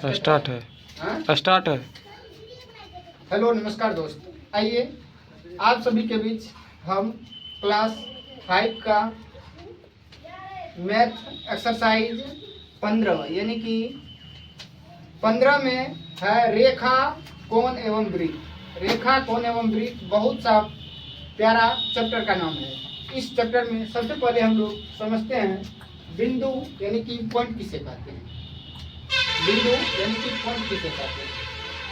Start है। हाँ? Start है। हेलो नमस्कार दोस्त, आइए आप सभी के बीच हम क्लास 5 का मैथ एक्सरसाइज 15 यानी कि 15 में है रेखा, कोण एवं वृत्त। रेखा, कोण एवं वृत्त बहुत सा प्यारा चैप्टर का नाम है। इस चैप्टर में सबसे पहले हम लोग समझते हैं बिंदु यानी कि पॉइंट किसे कहते हैं। बिंदु यानी कि पॉइंट किसे कहते हैं।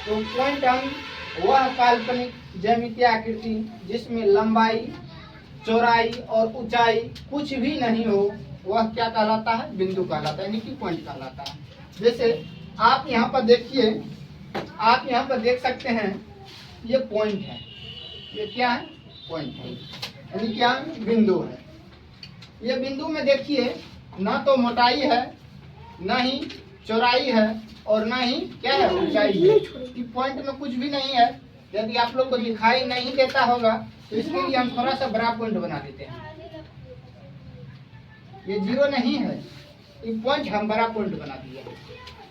तो पॉइंट हम वह काल्पनिक ज्यामितीय आकृति जिसमें लंबाई, चौड़ाई और ऊंचाई कुछ भी नहीं हो, वह क्या कहलाता है? बिंदु कहलाता है, यानी कि पॉइंट कहलाता है। जैसे आप यहाँ पर देखिए, आप यहाँ पर देख सकते हैं ये पॉइंट है। ये क्या है? पॉइंट है, यानी क्या? बिंदु है। ये बिंदु में देखिए ना तो मोटाई है, ना ही चौड़ाई है और ना ही क्या है? ऊंचाई है। कि पॉइंट में कुछ भी नहीं है। यदि आप लोग को दिखाई नहीं देता होगा तो इसके लिए हम थोड़ा सा बड़ा पॉइंट बना देते हैं। ये जीरो नहीं है, ये पॉइंट हम बड़ा पॉइंट बना दिए।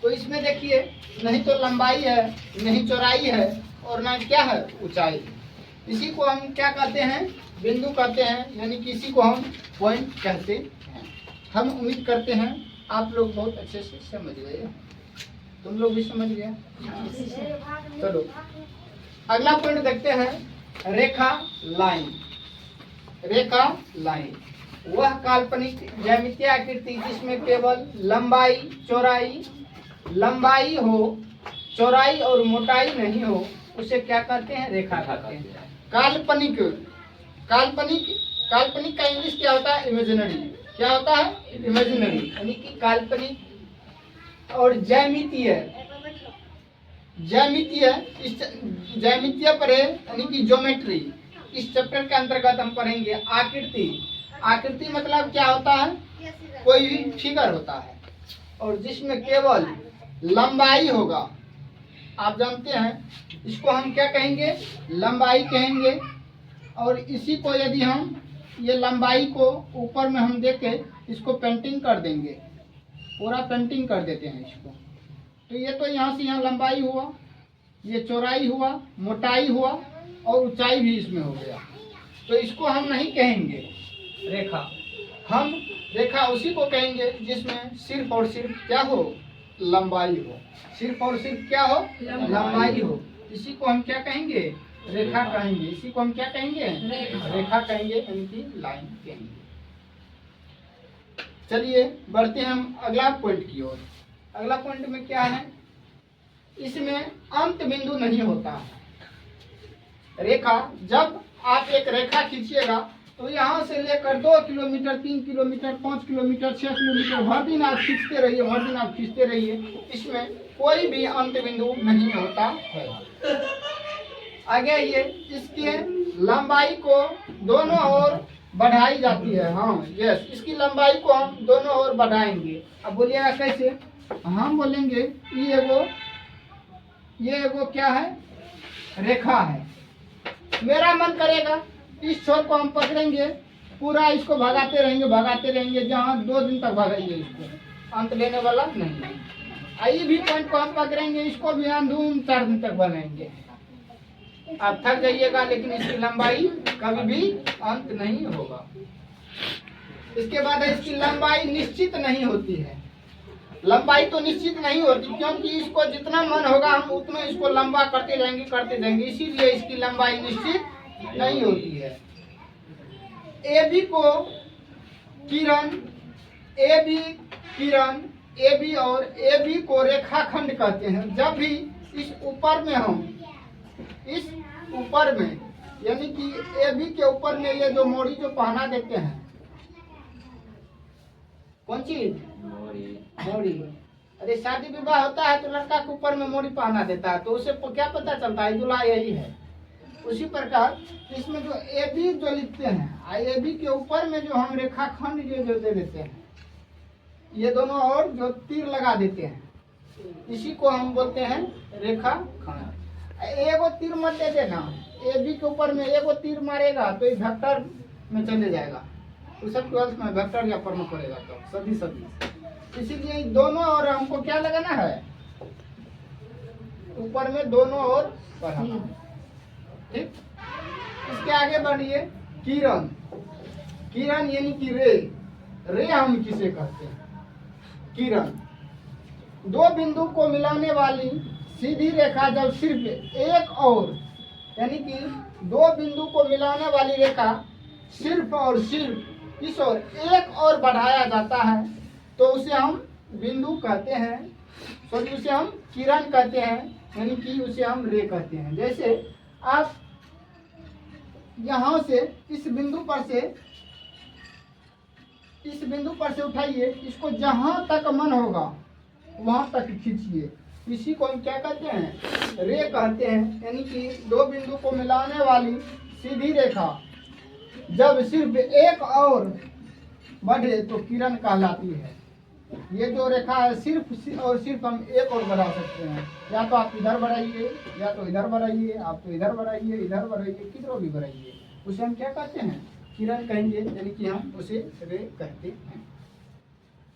तो इसमें देखिए नहीं तो लंबाई है, नहीं चौड़ाई है और ना क्या है? ऊंचाई। इसी को हम क्या कहते हैं? बिंदु कहते हैं, यानी कि इसी को हम पॉइंट कहते हैं। हम उम्मीद करते हैं आप लोग बहुत अच्छे से समझ गए। तुम लोग भी समझ गए? चलो अगला पॉइंट देखते हैं, रेखा, लाइन। रेखा, लाइन वह काल्पनिक ज्यामितीय आकृति जिसमें केवल लंबाई हो, चौड़ाई और मोटाई नहीं हो, उसे क्या कहते हैं? रेखा कहते हैं। काल्पनिक काल्पनिक का इंग्लिश क्या होता है? इमेजिनरी। क्या होता है? इमेजिनरी, यानी कि काल्पनिक। और ज्यामितीय इस ज्यामितीय पर है, यानी कि ज्योमेट्री। इस चैप्टर के अंतर्गत हम पढ़ेंगे आकृति मतलब क्या होता है? कोई भी फिगर होता है और जिसमें केवल लंबाई होगा। आप जानते हैं इसको हम क्या कहेंगे? लंबाई कहेंगे। और इसी को यदि हम ये लंबाई को ऊपर में हम देखें, इसको पेंटिंग कर देंगे, पूरा पेंटिंग कर देते हैं इसको। तो ये तो यहाँ से यहाँ लंबाई हुआ, ये चौड़ाई हुआ, मोटाई हुआ और ऊंचाई भी इसमें हो गया। तो इसको हम नहीं कहेंगे रेखा। हम रेखा उसी को कहेंगे जिसमें सिर्फ और सिर्फ क्या हो? लंबाई हो। सिर्फ और सिर्फ क्या हो? लंबाई हो। इसी को हम क्या कहेंगे? रेखा कहेंगे। इसी को हम क्या कहेंगे? रेखा कहेंगे, यानी कि लाइन कहेंगे। चलिए बढ़ते हैं हम अगला पॉइंट की ओर। अगला पॉइंट में क्या है? इसमें अंत बिंदु नहीं होता है। रेखा, जब आप एक रेखा खींचिएगा तो यहाँ से लेकर 2 किलोमीटर, 3 किलोमीटर, 5 किलोमीटर, 6 किलोमीटर भर दिन आप खींचते रहिए, इसमें कोई भी अंत बिंदु नहीं होता है। आगे ये इसके लंबाई को दोनों ओर बढ़ाई जाती है। हाँ यस, इसकी लंबाई को हम दोनों ओर बढ़ाएंगे। अब बोलिएगा कैसे? हम बोलेंगे ये एगो क्या है? रेखा है। मेरा मन करेगा इस छोर को हम पकड़ेंगे, पूरा इसको भगाते रहेंगे जहाँ 2 दिन तक भगाएंगे, इसको अंत लेने वाला नहीं। आई भी पॉइंट को हम पकड़ेंगे, इसको भी अंधूम 4 दिन तक बनाएंगे। आप थक जाइएगा, लेकिन इसकी लंबाई कभी भी अंत नहीं होगा। इसके बाद इसकी लंबाई निश्चित नहीं होती है। लंबाई तो निश्चित नहीं होती, क्योंकि इसको जितना मन होगा हम उतना इसको लंबा करते जाएंगे, इसीलिए इसकी लंबाई निश्चित नहीं होती है। ए बी और ए बी को रेखाखंड कहते हैं। जब भी इस ऊपर में यानी कि ए बी के ऊपर में ये जो मोड़ी जो पहना देते हैं, कौन चीज? मोड़ी। अरे शादी विवाह होता है तो लड़का के ऊपर में मोड़ी पहना देता है, तो उसे क्या पता चलता है दूल्हा यही है। उसी प्रकार इसमें जो ए बी जो लिखते हैं, ए बी के ऊपर में जो हम रेखाखंड जो दे देते हैं, ये दोनों ओर जो तीर लगा देते हैं, इसी को हम बोलते हैं रेखाखंड। एगो तीर मत दे देना, ए बी के ऊपर में एगो तीर मारेगा तो ये वेक्टर में चले जाएगा। तो सब 12th में वेक्टर या प्रमुख पड़ेगा, तो सदी। इसीलिए दोनों और हमको क्या लगाना है? ऊपर में दोनों ओर बढ़ाना। ठीक, इसके आगे बढ़िए। किरण, किरण यानी कि रे, रे हम किसे कहते हैं? किरण, दो बिंदु को मिलाने वाली सीधी रेखा जब सिर्फ एक और, यानी कि दो बिंदु को मिलाने वाली रेखा सिर्फ और सिर्फ इस ओर एक और बढ़ाया जाता है तो उसे हम बिंदु कहते हैं, तो उसे हम किरण कहते हैं, यानी कि उसे हम रे कहते हैं। जैसे आप यहाँ से इस बिंदु पर से उठाइए, इसको जहां तक मन होगा वहां तक खींचिए, इसी को हम क्या कहते हैं? रे कहते हैं। यानी कि दो बिंदु को मिलाने वाली सीधी रेखा जब सिर्फ एक और बढ़े तो किरण कहलाती है। ये जो रेखा है सिर्फ और सिर्फ हम एक और बढ़ा सकते हैं, या तो आप इधर बढ़ाइए, या तो इधर बढ़ाइए, आप तो इधर बढ़ाइए, इधर बढ़ाइए, किधर भी बढ़ाइए, उसे हम क्या कहते हैं? किरण कहेंगे, यानी कि हम उसे रे कहते हैं।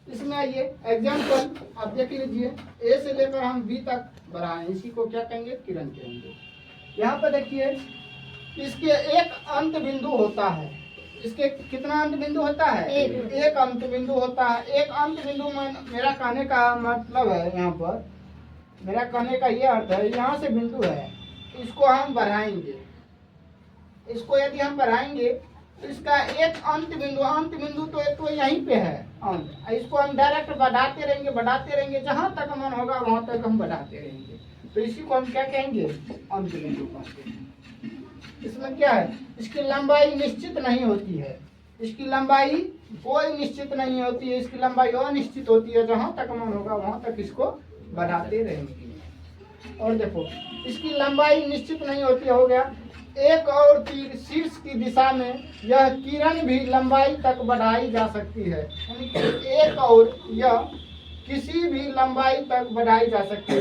इसमें आइए एग्जाम्पल आप देख लीजिए, ए से लेकर हम बी तक बढ़ाएं, इसी को क्या कहेंगे? किरण कहेंगे। यहाँ पर देखिए, इसके एक अंत बिंदु होता है। इसके कितना अंत बिंदु होता है? एक अंत बिंदु होता है। एक अंत बिंदु में मेरा कहने का मतलब है, यहाँ पर मेरा कहने का ये अर्थ है, यहाँ से बिंदु है, इसको हम बढ़ाएंगे। इसको यदि हम बढ़ाएंगे तो इसका एक अंत बिंदु तो यहीं पे है अंत। इसको हम डायरेक्ट बढ़ाते रहेंगे, जहां तक मन होगा वहां तक हम बढ़ाते रहेंगे, तो इसी को हम क्या कहेंगे? अंत बिंदु कहते हैं। इसमें क्या है? इसकी लंबाई निश्चित नहीं होती है, इसकी लंबाई कोई निश्चित नहीं होती है, इसकी लंबाई अनिश्चित होती है, जहां तक मन होगा वहां तक इसको बढ़ाते रहेंगे। और देखो, इसकी लंबाई निश्चित नहीं होती, हो गया। एक और तीर शीर्ष की दिशा में यह किरण भी लंबाई तक बढ़ाई जा सकती है, यानी कि एक और यह किसी भी लंबाई तक बढ़ाई जा सकती है।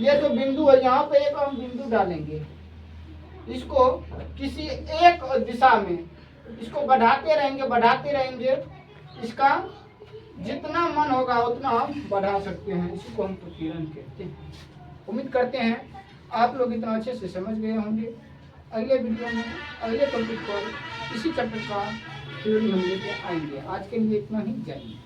ये जो बिंदु है, यहाँ पे एक हम बिंदु डालेंगे, इसको किसी एक दिशा में इसको बढ़ाते रहेंगे, इसका जितना मन होगा उतना हम बढ़ा सकते हैं, इसी को हम तो किरण कहते हैं। उम्मीद करते हैं आप लोग इतना अच्छे से समझ गए होंगे। अगले वीडियो में अगले टॉपिक पर इसी चैप्टर का थ्योरी हम लेके आएंगे। आज के लिए इतना ही, जय हिंद।